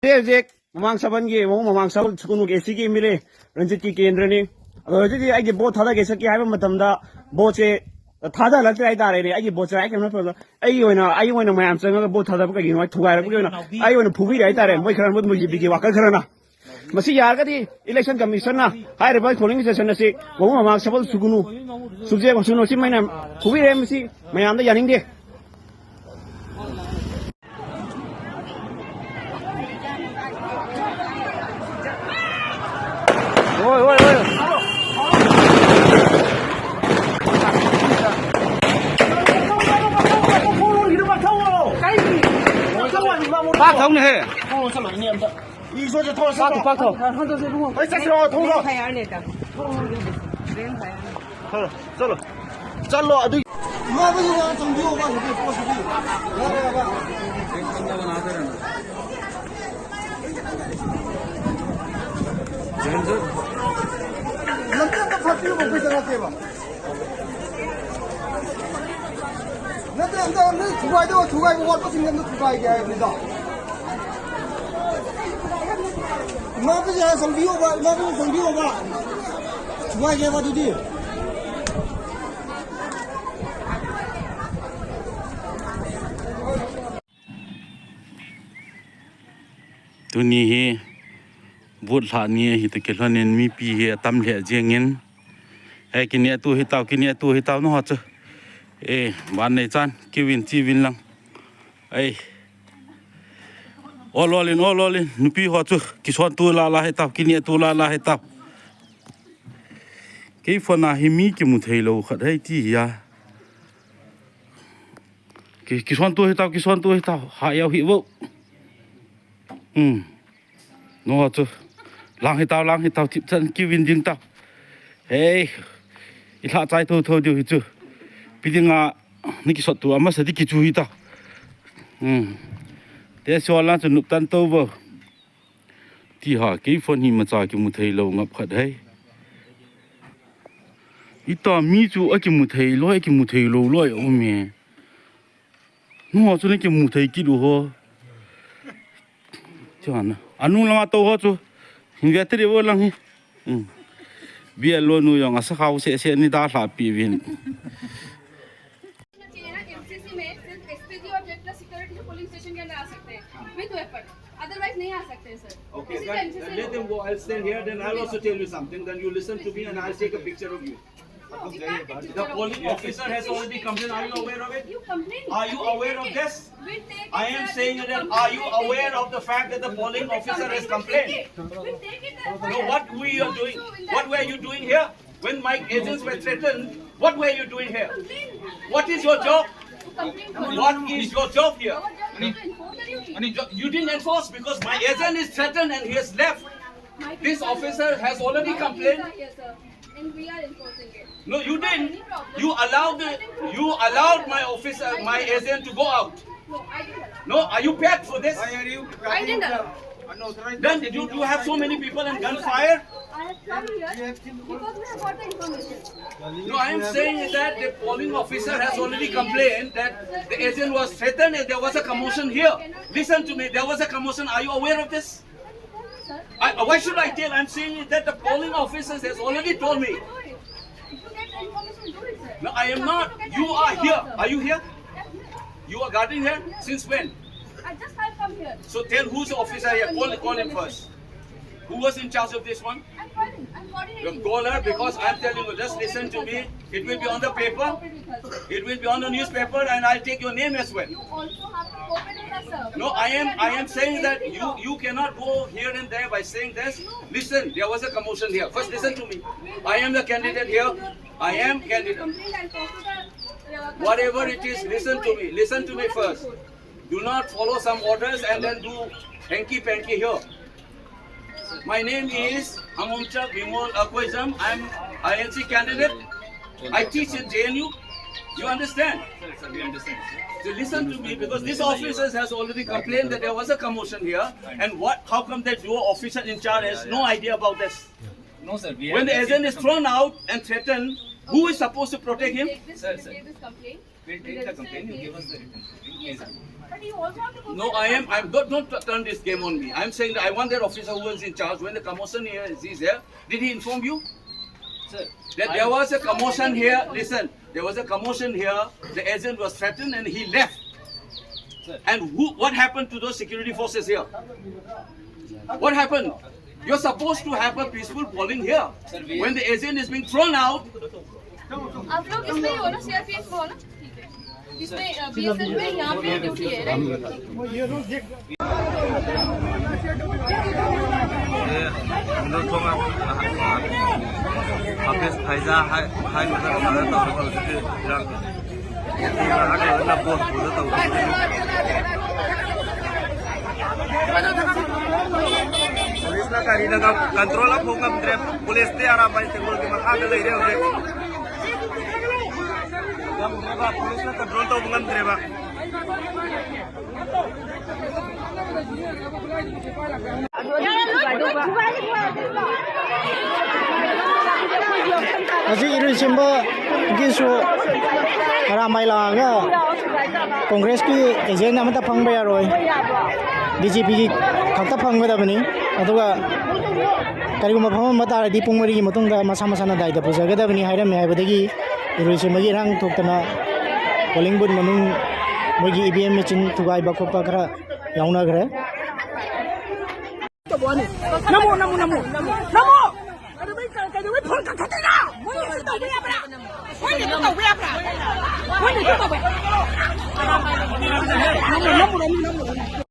Hꯧꯖꯤꯛ ꯃꯃꯥꯡ ꯁꯕꯟꯒꯤ ꯃꯃꯥꯡ seven ꯁꯨꯀꯨꯅꯨꯒꯤ ꯑꯦꯁꯤꯒꯤ MLA ꯔꯟꯖꯤꯠꯀꯤ ꯀꯦꯟꯗ꯭ꯔꯅꯤ ꯑꯗꯣ ꯍꯧꯖꯤꯛꯇꯤ ꯑꯩꯒꯤ ꯚꯣꯠ ꯊꯥꯗꯒꯦ ꯆꯠꯀꯦ ꯍꯥꯏꯕ ꯃꯇꯝꯗ ꯚꯣꯠꯁꯦ ꯊꯥꯗꯍꯜꯂꯛꯇ꯭ꯔꯦ ꯍꯥꯏꯇꯥꯔꯦꯅꯦ ꯑꯩꯒꯤ ꯚꯣꯠꯁꯦ ꯀꯩꯅꯣ ꯇꯧꯕ ꯑꯩꯒꯤ ꯑꯣꯏꯅ ꯃꯌꯥꯝ ꯆꯪꯉꯒ ꯚꯣꯠ ꯊꯥꯗꯕ ꯀꯩꯒꯤꯅꯣ ꯊꯨꯒꯥꯏꯔꯛꯄꯒꯤ ꯑꯣꯏꯅ ꯐꯨꯕꯤꯔꯦ ꯍꯥꯏꯇꯥꯔꯦ ꯃꯣꯏ ꯈꯔ ꯃꯣꯏꯒꯤ ꯋꯥꯀꯜ ꯈꯔꯅ ꯃꯁꯤ ꯌꯥꯔꯒꯗꯤ ꯏꯂꯦꯛꯁꯟ ꯀꯃꯤꯁꯟꯅ ꯍꯥꯏꯔꯤꯕ ꯄꯣꯂꯤꯡ ꯁ꯭ꯇꯦꯁꯟ ꯑꯁꯤ ꯃꯃꯥꯡ ꯁꯕꯟ ꯁꯨꯀꯨꯅꯨ ꯁꯨꯛꯖꯦꯛ ꯁꯨꯅꯨ ꯁꯤ ꯃꯣꯏꯅ ꯐꯨꯕꯤꯔꯦ ꯃꯁꯤ ꯃꯌꯥꯝꯗ ꯌꯥꯅꯤꯡꯗꯦ ôi ôi ôi bác thông này đi số cho thôi bác thông ấy chắc rồi thông rồi thôi rồi chân lộ đi mà bây giờ trong điều mà cái có gì नंतर फाटी मोकळी जरा सेवा नंतर आमचा नाही थुगाय वाटतो single थुगाय घ्याय निदा मग जे संभिओ बा थुगाय घ्यावा दुदी तुनी ही बुत लानी hi te kelhanen mi pi he tam le jengin ai kinia tu hi tau no ha chu e ban nei chan kiwin chi win lang ai ololin nu pi ho chu kison tu la he tau kinia tu la he tau ke fona hi mi ki mu thei lo khat hai ti ya ke kison tu hi tau ha yau hi wo no ha chu lang hi tao tip chân kiwin jing tao hey ila chai tho diu hi chu pidinga ni ki sot tu ama sa di ki chu hi tao te so la chu nup tan to bo ti ha ke phone hi ma cha ki mu thei lo ngap khat hai ita mi chu a ki mu thei lo loi o me no chu ni ki mu thei ki lu ho chana anu la to ho chu Ingatri wo lang hi. Biar lo nu yang asa kau se ni dah lapi bin. MCC में सिर्फ SPG और jet security के police station के अंदर आ सकते हैं with weapon otherwise नहीं आ सकते sir Okay, let them go. I'll stand here. Then I'll also tell you something. Then you listen to me, and I'll take a picture of you. The polling officer has already complained. Are you aware of it? You complain. Are you aware of this? I am saying that. Are you aware of the fact that the polling officer has complained? No, what we are doing? What were you doing here? When my agents were threatened, what were you doing here? What is your job? What is your job here? You didn't enforce because my agent is threatened and he has left. This officer has already complained. And we are enforcing it. No, you didn't. You allowed my officer, my agent to go out. No, I didn't. No, are you paid for this? I didn't allow. Then did you have so many people and gunfire? I have come here because we have got the information. No, I am saying that the polling officer has already complained that the agent was threatened and there was a commotion here. Listen to me, there was a commotion. Are you aware of this? Why should I tell? I'm saying that the polling officers has already told me. If you get the information, do it, sir. No, I am not. You are here. Are you here? You are guarding here? Since when? I just have come here. So tell who's the officer here. Call him first. Who was in charge of this one? I'm calling. I'm coordinating. Call her because I'm telling you, just listen to me. It will be on the paper. It will be on the newspaper and I'll take your name as well. You also have to cooperate with us, sir. No, I am saying that you cannot go here and there by saying this. Listen, there was a commotion here. First listen to me. I am the candidate here. I am candidate. Whatever it is, listen to me. Listen to me first. Do not follow some orders and then do hanky-panky here. My name is Amumcha Bimol Akwezam. I'm INC candidate. I teach in JNU. You understand? Sir, we understand. So listen to me because this officer has already complained that there was a commotion here. And how come that your officer in charge has no idea about this? No, sir. When the agent is thrown out and threatened, who is supposed to protect him? Take this complaint. We'll take the complaint. You give us the written complaint. Yes, sir. But But you also have to go. No, don't turn this game on me. I'm saying that I want that officer who was in charge when the commotion here is here. Did he inform you? Sir, That there was a commotion here. Listen, there was a commotion here. The agent was threatened and he left. Sir. And what happened to those security forces here? What happened? You're supposed to have a peaceful polling here. Sir, we- When the agent is being thrown out, आप लोग इसमें ही हो ना, CRPF में हो ना? ठीक है। इसमें BSF में यहाँ पे ड्यूटी है, right? Menurut Bang Hafiz Faiza hai masa ada tahu kalau itu bilang ada labor boleh tahu polis na kari na control ako ng trip polis te ara ba siguro di makada lay rin ulit polis na control tahu ng trip ba Aji iru simba gisu ramai laga Congress ki agent amata phangba yaroi BJP ki khakta phangba da bani aduga karigu mafam mata di pungmari ki matungda masa masa na dai da puja ga da bani haira me haibadagi iru simba gi rang thoktana polling booth manung mogi EVM machine thugai ba khopa kara yauna gare namo namo namo namo ada baik kalau we phone ka thati na moi ni to we apra moi ni to we apra moi ni to we namo namo namo